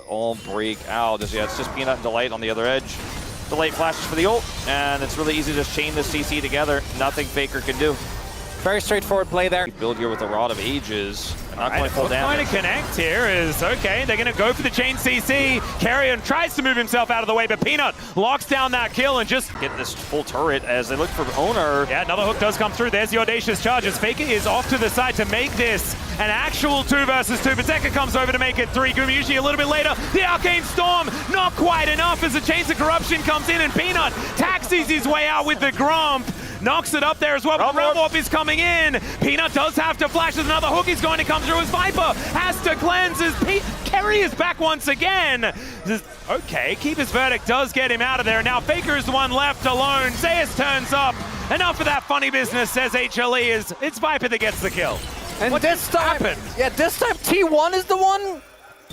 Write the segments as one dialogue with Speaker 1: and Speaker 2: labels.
Speaker 1: all break out. It's just Peanut and Delight on the other edge. Delight flashes for the ult, and it's really easy to just chain the CC together. Nothing Faker can do.
Speaker 2: Very straightforward play there.
Speaker 1: Build here with the Rod of Ages. Not
Speaker 3: right,
Speaker 1: quite full damage.
Speaker 3: Trying to connect here is okay. They're going to go for the chain CC. Carrion tries to move himself out of the way, but Peanut locks down that kill and just
Speaker 1: get this full turret as they look for owner.
Speaker 3: Yeah, another hook does come through. There's the audacious charge as Faker is off to the side to make this an actual 2 versus 2. But Zeka comes over to make it 3. Gumayusi a little bit later. The Arcane Storm, not quite enough as the Chains of Corruption comes in and Peanut taxis his way out with the Grump. Knocks it up there as well, but the Realm Warp is coming in. Peanut does have to flash as another hook is going to come through as Viper has to cleanse as Kerry is back once again. Okay, Keeper's Verdict does get him out of there. Now Faker is the one left alone. Zeus turns up. Enough of that funny business, says HLE. It's Viper that gets the kill.
Speaker 2: And
Speaker 3: what
Speaker 2: this time, this time T1 is the one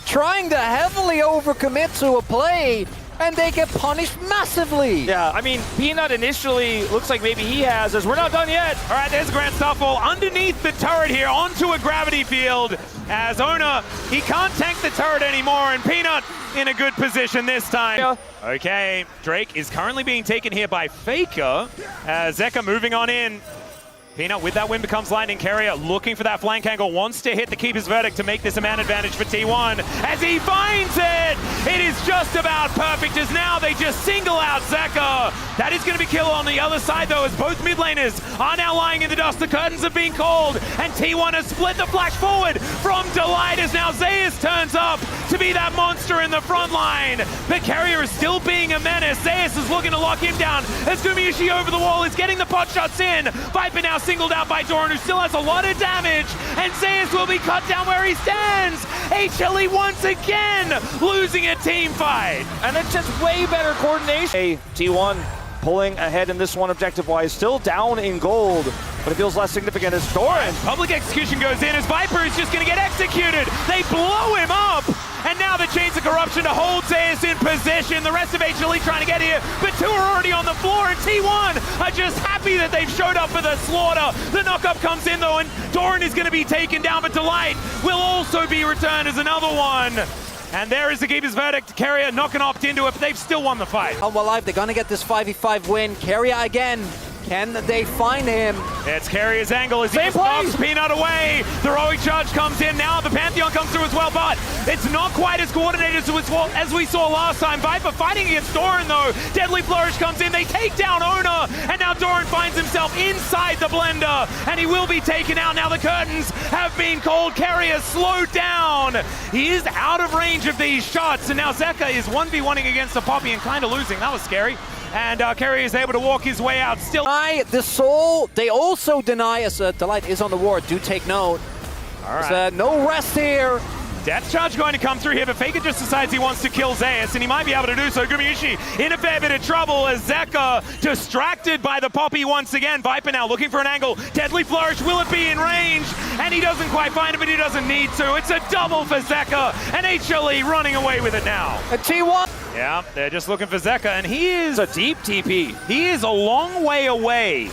Speaker 2: trying to heavily overcommit to a play, and they get punished massively.
Speaker 1: Yeah, I mean, Peanut initially looks like maybe he has, as we're not done yet.
Speaker 3: All right, there's Grand Stuffle underneath the turret here onto a gravity field as Ona, he can't tank the turret anymore, and Peanut in a good position this time. Yeah. Okay, Drake is currently being taken here by Faker as Zeka moving on in. Peanut with that win becomes Lightning Carrier, looking for that flank angle, wants to hit the Keeper's Verdict to make this a man advantage for T1. As he finds it, it is just about perfect as now they just single out Zeka. That is going to be killed on the other side though, as both mid laners are now lying in the dust. The curtains have been called, and T1 has split the flash forward from Delight as now Zeus turns up to be that monster in the front line. The Carrier is still being a menace. Zeus is looking to lock him down as Gumayusi over the wall is getting the pot shots in. Viper now singled out by Doran, who still has a lot of damage, and Zeus will be cut down where he stands. HLE once again losing a team fight.
Speaker 1: And it's just way better coordination. Hey, T1 pulling ahead in this one objective-wise, still down in gold, but it feels less significant as Doran.
Speaker 3: Public execution goes in as Viper is just going to get executed. They blow him up. And now the Chains of Corruption to hold Zeus in position. The rest of HLE trying to get here, but 2 are already on the floor, and T1 are just happy that they've showed up for the slaughter. The knockup comes in though, and Doran is going to be taken down, but Delight will also be returned as another one. And there is the Keeper's Verdict. Carrier not going to opt into it, but they've still won the fight.
Speaker 2: Oh, alive, they're going to get this 5v5 win. Carrier again. Can they find him?
Speaker 3: It's Carrier's angle as he just knocks Peanut away. The heroic charge comes in now. The Pantheon comes through as well, but it's not quite as coordinated as we saw last time. Viper fighting against Doran though. Deadly Flourish comes in. They take down Ona, and now Doran finds himself inside the blender, and he will be taken out. Now the curtains have been called. Carrier slowed down. He is out of range of these shots, and now Zeka is 1v1ing against the Poppy and kind of losing. That was scary. And Carrier is able to walk his way out still.
Speaker 2: The soul, they also deny as Delight is on the ward. Do take note.
Speaker 3: All right.
Speaker 2: No rest here.
Speaker 3: Death Charge going to come through here, but Faker just decides he wants to kill Zeus, and he might be able to do so. Gumayusi in a fair bit of trouble as Zeka distracted by the Poppy once again. Viper now looking for an angle. Deadly Flourish, will it be in range? And he doesn't quite find it, but he doesn't need to. It's a double for Zeka, and HLE running away with it now.
Speaker 2: A T1.
Speaker 3: Yeah, they're just looking for Zeka, and he is
Speaker 1: a deep TP.
Speaker 3: He is a long way away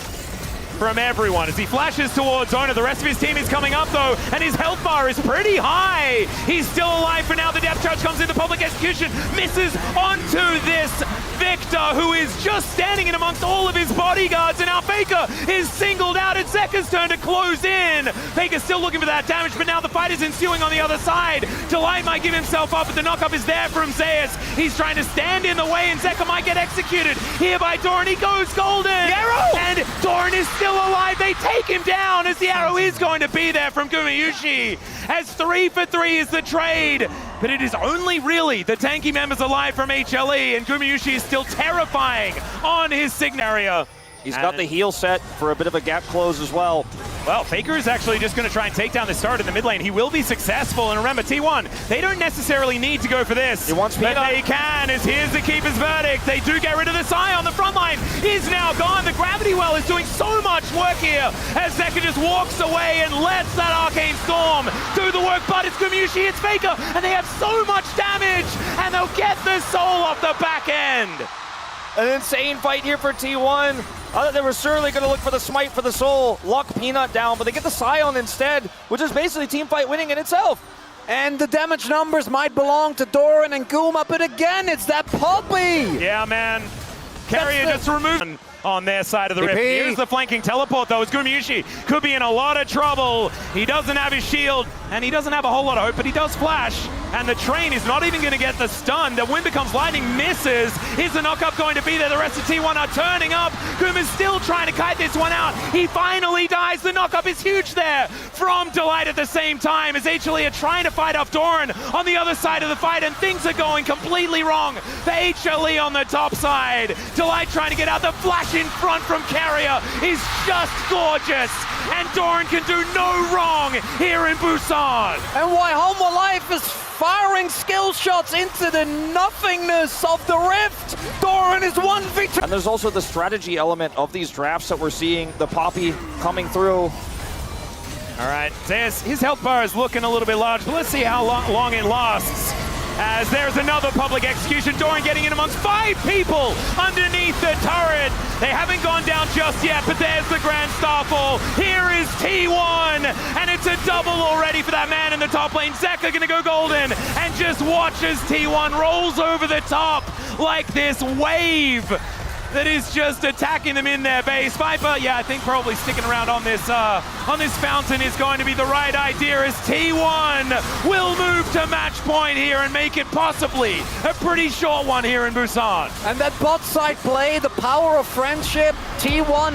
Speaker 3: from everyone as he flashes towards Ona. The rest of his team is coming up though, and his health bar is pretty high. He's still alive for now. The depth charge comes in. The public execution misses onto this Victor, who is just standing in amongst all of his bodyguards, and now Faker is singled out. It's Zeka's turn to close in. Faker's still looking for that damage, but now the fight is ensuing on the other side. Delight might give himself up, but the knockup is there from Zeus. He's trying to stand in the way, and Zeka might get executed here by Doran. He goes golden, and Doran is still alive. They take him down as the arrow is going to be there from Gumayusi. As 3 for 3 is the trade, but it is only really the tanky members alive from HLE, and Gumayusi is still terrifying on his sign area.
Speaker 1: He's got the heal set for a bit of a gap close as well.
Speaker 3: Well, Faker is actually just going to try and take down the start in the mid lane. He will be successful, and remember, T1, they don't necessarily need to go for this.
Speaker 1: He wants Peanut.
Speaker 3: But they can, as here's the Keeper's Verdict. They do get rid of the Psy on the front line. He's now gone. The Gravity Well is doing so much work here as Zeka just walks away and lets that Arcane Storm do the work, but it's Gumayusi, it's Faker, and they have so much damage, and they'll get the soul off the back end.
Speaker 1: An insane fight here for T1. They were certainly going to look for the smite for the soul, lock Peanut down, but they get the Scion instead, which is basically team fight winning in itself.
Speaker 2: And the damage numbers might belong to Doran and Guma, but again, it's that Poppy!
Speaker 3: Yeah, man. Carrier just removed on their side of the rift. Here's the flanking teleport, though, as Gumayushi could be in a lot of trouble. He doesn't have his shield, and he doesn't have a whole lot of hope, but he does flash. And the train is not even going to get the stun. The wind becomes lightning, misses. Is the knockup going to be there? The rest of T1 are turning up. Guma's still trying to kite this one out. He finally dies. The knockup is huge there from Delight at the same time as HLE are trying to fight off Doran on the other side of the fight, and things are going completely wrong for HLE on the top side. Delight trying to get out. The flash in front from Carrier is just gorgeous, and Doran can do no wrong here in Busan.
Speaker 2: And why Homo Life is firing skill shots into the nothingness of the rift. Doran is 1v2.
Speaker 1: And there's also the strategy element of these drafts that we're seeing. The Poppy coming through.
Speaker 3: All right, his health bar is looking a little bit large, but let's see how long it lasts. As there's another public execution. Doran getting in amongst 5 people underneath the turret. They haven't gone down just yet, but there's the Grand Starfall. Here is T1, and it's a double already for that man in the top lane. Zeka gonna go golden, and just watch as T1 rolls over the top like this wave that is just attacking them in their base. Viper, yeah, I think probably sticking around on this fountain is going to be the right idea, as T1 will move to match point here and make it possibly a pretty short one here in Busan.
Speaker 2: And that bot side play, the power of friendship, T1